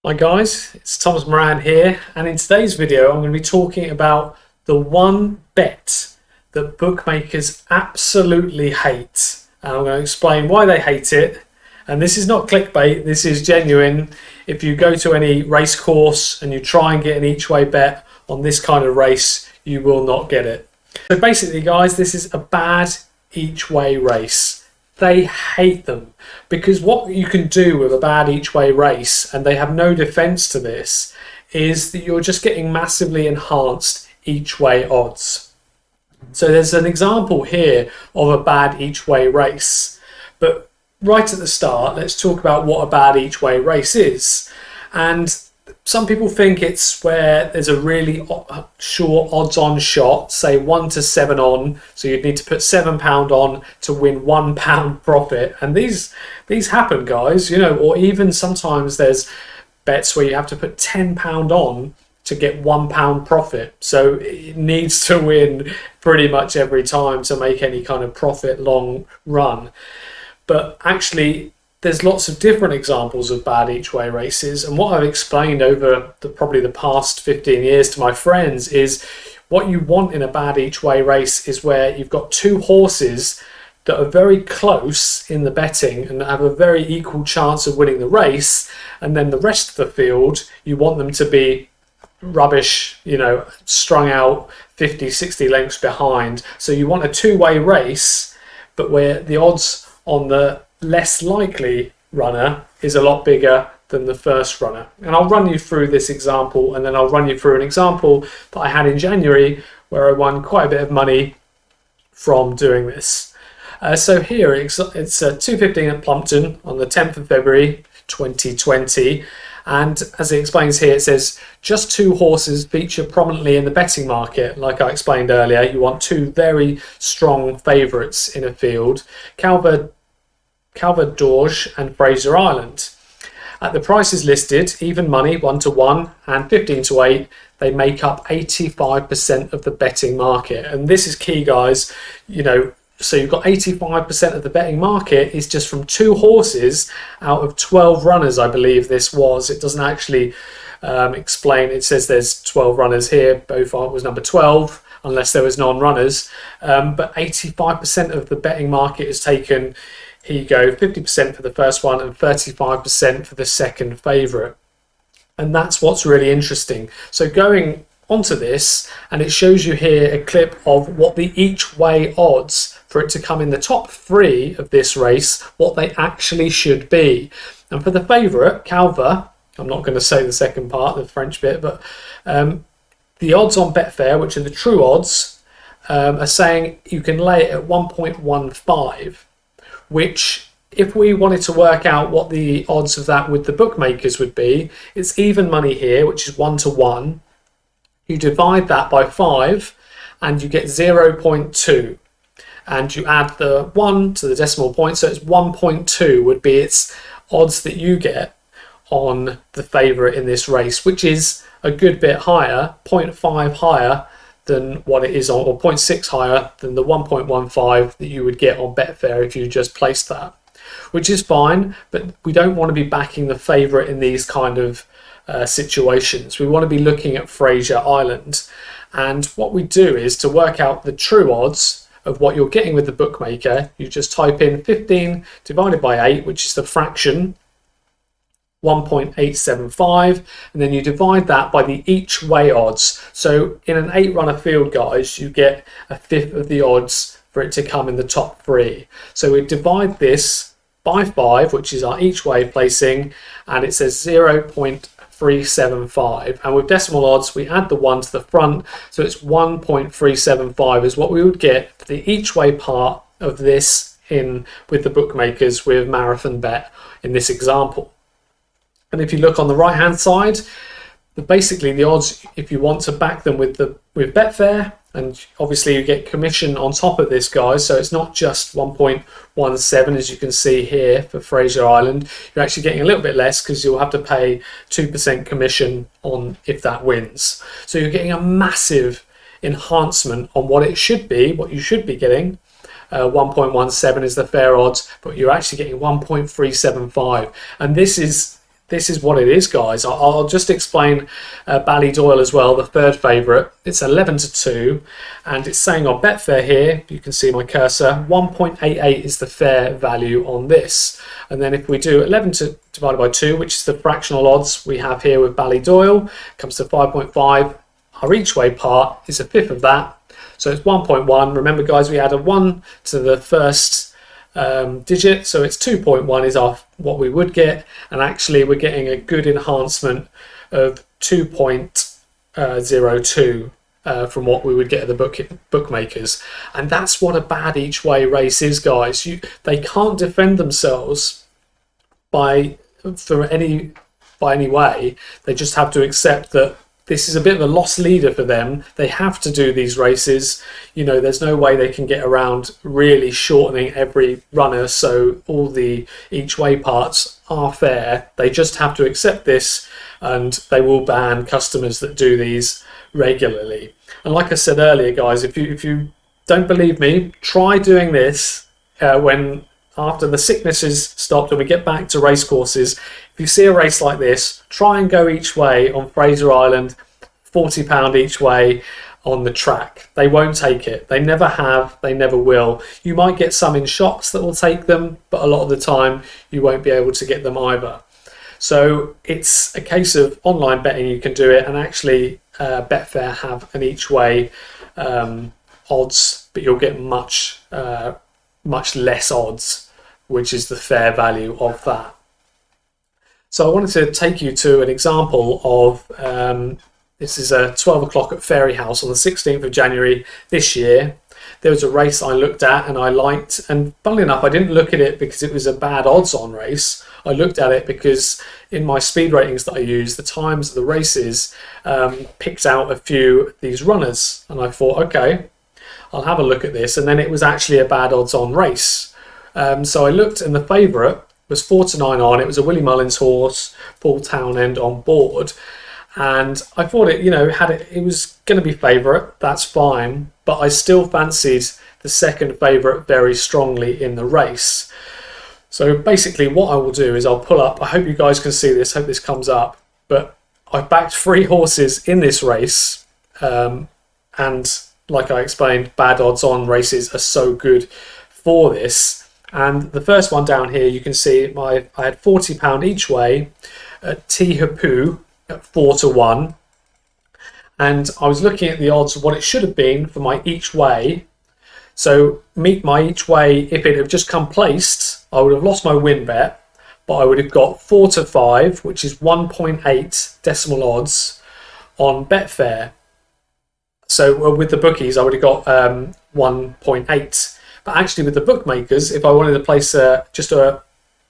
Hi guys, it's Thomas Moran here, and in today's video I'm going to be talking about the one bet that bookmakers absolutely hate, and I'm going to explain why they hate it. And this is not clickbait, this is genuine. If you go to any race course and you try and get an each way bet on this kind of race, you will not get it. So basically guys, this is a bad each way race. They hate them because what you can do with a bad each way race, and they have no defense to this, is that you're just getting massively enhanced each way odds. So there's an example here of a bad each way race, but right at the start let's talk about what a bad each way race is. And some people think it's where there's a really sure odds on shot, say 1 to 7 on, so you'd need to put £7 on to win £1 profit. And these happen, guys, you know, or even sometimes there's bets where you have to put £10 on to get £1 profit. So it needs to win pretty much every time to make any kind of profit long run. But actually, there's lots of different examples of bad each way races, and what I've explained over probably the past 15 years to my friends is what you want in a bad each way race is where you've got two horses that are very close in the betting and have a very equal chance of winning the race, and then the rest of the field you want them to be rubbish, you know, strung out 50-60 lengths behind. So you want a two-way race, but where the odds on the less likely runner is a lot bigger than the first runner. And I'll run you through this example, and then I'll run you through an example that I had in January where I won quite a bit of money from doing this. So here it's 2:15 at Plumpton on the 10th of February 2020, and as it explains here, it says just two horses feature prominently in the betting market. Like I explained earlier, you want two very strong favourites in a field: Calvert-Dorje and Fraser Island. At the prices listed, even money 1 to 1 and 15 to 8, they make up 85% of the betting market. And this is key, guys. You know, so you've got 85% of the betting market is just from two horses out of 12 runners, I believe this was. It doesn't actually explain. It says there's 12 runners here. Beaufort was number 12, unless there was non-runners. But 85% of the betting market is taken. Here you go, 50% for the first one and 35% for the second favourite. And that's what's really interesting. So going onto this, and it shows you here a clip of what the each way odds for it to come in the top 3 of this race, what they actually should be. And for the favourite, Calvert, I'm not going to say the second part, the French bit, but the odds on Betfair, which are the true odds, are saying you can lay it at 1.15. which, if we wanted to work out what the odds of that with the bookmakers would be, it's even money here, which is 1 to 1. You divide that by 5 and you get 0.2. And you add the 1 to the decimal point, so it's 1.2 would be its odds that you get on the favourite in this race, which is a good bit higher, 0.5 higher than what it is on, or 0.6 higher than the 1.15 that you would get on Betfair if you just placed that, which is fine. But we don't want to be backing the favourite in these kind of situations. We want to be looking at Fraser Island, and what we do is to work out the true odds of what you're getting with the bookmaker. You just type in 15 divided by 8, which is the fraction 1.875, and then you divide that by the each way odds. So in an 8-runner field, guys, you get a fifth of the odds for it to come in the top 3. So we divide this by 5, which is our each way placing, and it says 0.375. And with decimal odds, we add the 1 to the front, so it's 1.375 is what we would get for the each way part of this in with the bookmakers with Marathon Bet in this example. And if you look on the right hand side, basically the odds, if you want to back them with Betfair, and obviously you get commission on top of this, guys, so it's not just 1.17 as you can see here for Fraser Island. You're actually getting a little bit less because you'll have to pay 2% commission on if that wins. So you're getting a massive enhancement on what it should be, what you should be getting. 1.17 is the fair odds, but you're actually getting 1.375, and this this is what it is, guys. I'll just explain Ballydoyle as well, the third favourite. It's 11-2, and it's saying on Betfair here, you can see my cursor, 1.88 is the fair value on this. And then if we do 11 divided by 2, which is the fractional odds we have here with Ballydoyle, comes to 5.5. Our each way part is a fifth of that, so it's 1.1. Remember, guys, we add a 1 to the first digit, so it's 2.1 is what we would get, and actually we're getting a good enhancement of 2.02 from what we would get at the bookmakers. And that's what a bad each way race is, guys. They can't defend themselves by any way. They just have to accept that this is a bit of a lost leader for them. They have to do these races. You know, there's no way they can get around really shortening every runner, so all the each way parts are fair. They just have to accept this, and they will ban customers that do these regularly. And like I said earlier, guys, if you don't believe me, try doing this when after the sickness is stopped and we get back to race courses. If you see a race like this, try and go each way on Fraser Island, £40 each way on the track. They won't take it. They never have, they never will. You might get some in shops that will take them, but a lot of the time you won't be able to get them either. So it's a case of online betting, you can do it, and actually Betfair have an each way odds, but you'll get much less odds, which is the fair value of that. So I wanted to take you to an example of, this is a 12 o'clock at Fairy House on the 16th of January this year. There was a race I looked at and I liked, and funnily enough, I didn't look at it because it was a bad odds on race. I looked at it because in my speed ratings that I use, the times of the races picked out a few of these runners, and I thought, okay, I'll have a look at this. And then it was actually a bad odds on race. So I looked, and the favourite was 4-9 on. It was a Willie Mullins horse, Paul Townend on board. And I thought it, you know, it was going to be favourite. That's fine. But I still fancied the second favourite very strongly in the race. So basically what I will do is I'll pull up. I hope you guys can see this. Hope this comes up. But I backed 3 horses in this race. And like I explained, bad odds on races are so good for this. And the first one down here, you can see I had £40 each way at Tihapu at 4-1. And I was looking at the odds of what it should have been for my each way. So my each way, if it had just come placed, I would have lost my win bet, but I would have got 4-5, which is 1.8 decimal odds on Betfair. So with the bookies, I would have got 1.8. But actually with the bookmakers, if I wanted to place just a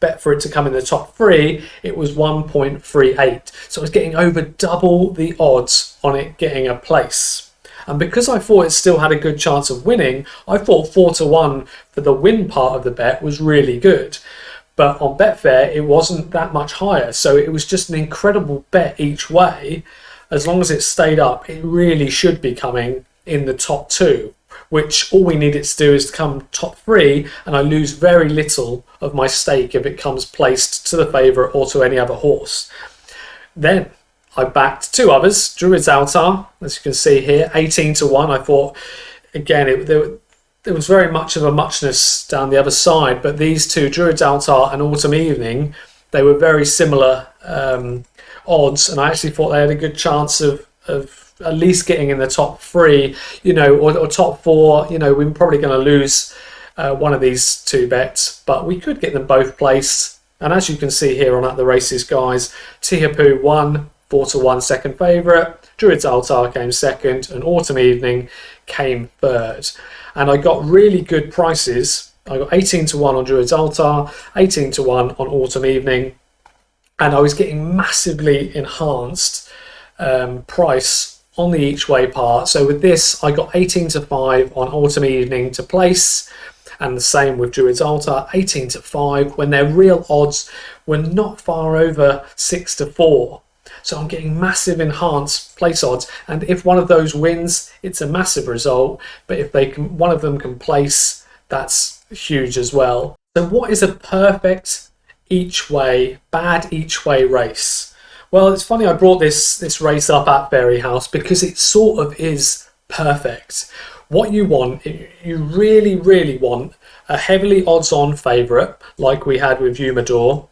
bet for it to come in the top 3, it was 1.38. So I was getting over double the odds on it getting a place. And because I thought it still had a good chance of winning, I thought 4-1 for the win part of the bet was really good. But on Betfair, it wasn't that much higher. So it was just an incredible bet each way. As long as it stayed up, it really should be coming in the top 2, which all we need it to do is to come top 3, and I lose very little of my stake if it comes placed to the favourite or to any other horse. Then I backed 2 others, Druid's Altar, as you can see here, 18-1. I thought, again, there was very much of a muchness down the other side, but these 2, Druid's Altar and Autumn Evening, they were very similar odds, and I actually thought they had a good chance of at least getting in the top 3, you know, or top 4. You know, we're probably going to lose one of these 2 bets, but we could get them both placed. And as you can see here on At the Races, guys, Tihapu won, 4-1 second favourite, Druid's Altar came second, and Autumn Evening came third. And I got really good prices. I got 18-1 on Druid's Altar, 18-1 on Autumn Evening, and I was getting massively enhanced price on the each way part. So with this, I got 18-5 on Autumn Evening to place, and the same with Druid's Altar, 18-5, when their real odds were not far over 6-4. So I'm getting massive enhanced place odds, and if one of those wins, it's a massive result. But if one of them can place, that's huge as well. So what is a perfect each way, bad each way race. Well, it's funny I brought this race up at Fairy House because it sort of is perfect. What you want, you really, really want a heavily odds-on favourite like we had with Humidor.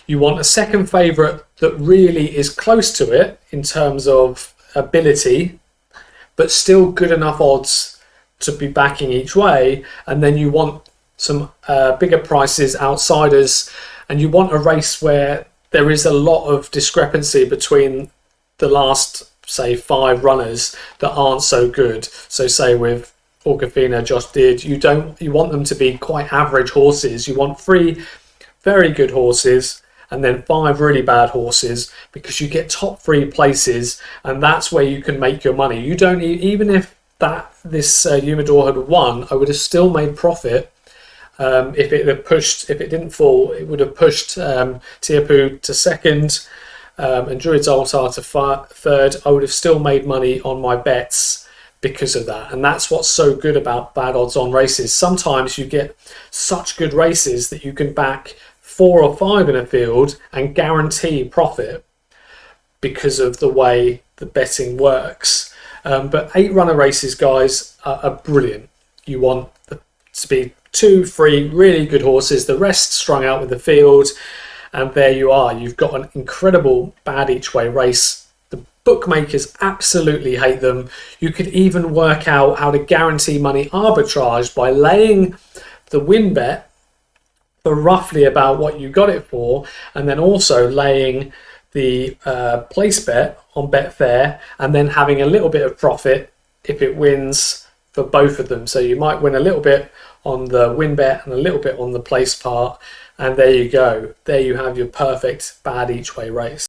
You want a second favourite that really is close to it in terms of ability, but still good enough odds to be backing each way. And then you want some bigger prices, outsiders, and you want a race where there is a lot of discrepancy between the last, say, 5 runners that aren't so good. So say with Orcafina, Josh did, you want them to be quite average horses. You want 3 very good horses and then 5 really bad horses, because you get top 3 places, and that's where you can make your money. You don't even if this Humidor had won, I would have still made profit. If it didn't fall, it would have pushed Tiapu to second and Druid's Altar to third. I would have still made money on my bets because of that. And that's what's so good about bad odds on races. Sometimes you get such good races that you can back 4 or 5 in a field and guarantee profit because of the way the betting works. But 8-runner races, guys, are brilliant. You want to be 2, 3 really good horses, the rest strung out with the field, and there you are. You've got an incredible bad each way race. The bookmakers absolutely hate them. You could even work out how to guarantee money arbitrage by laying the win bet for roughly about what you got it for, and then also laying the place bet on Betfair, and then having a little bit of profit if it wins for both of them. So you might win a little bit on the win bet and a little bit on the place part, and there you go. There you have your perfect bad each way race.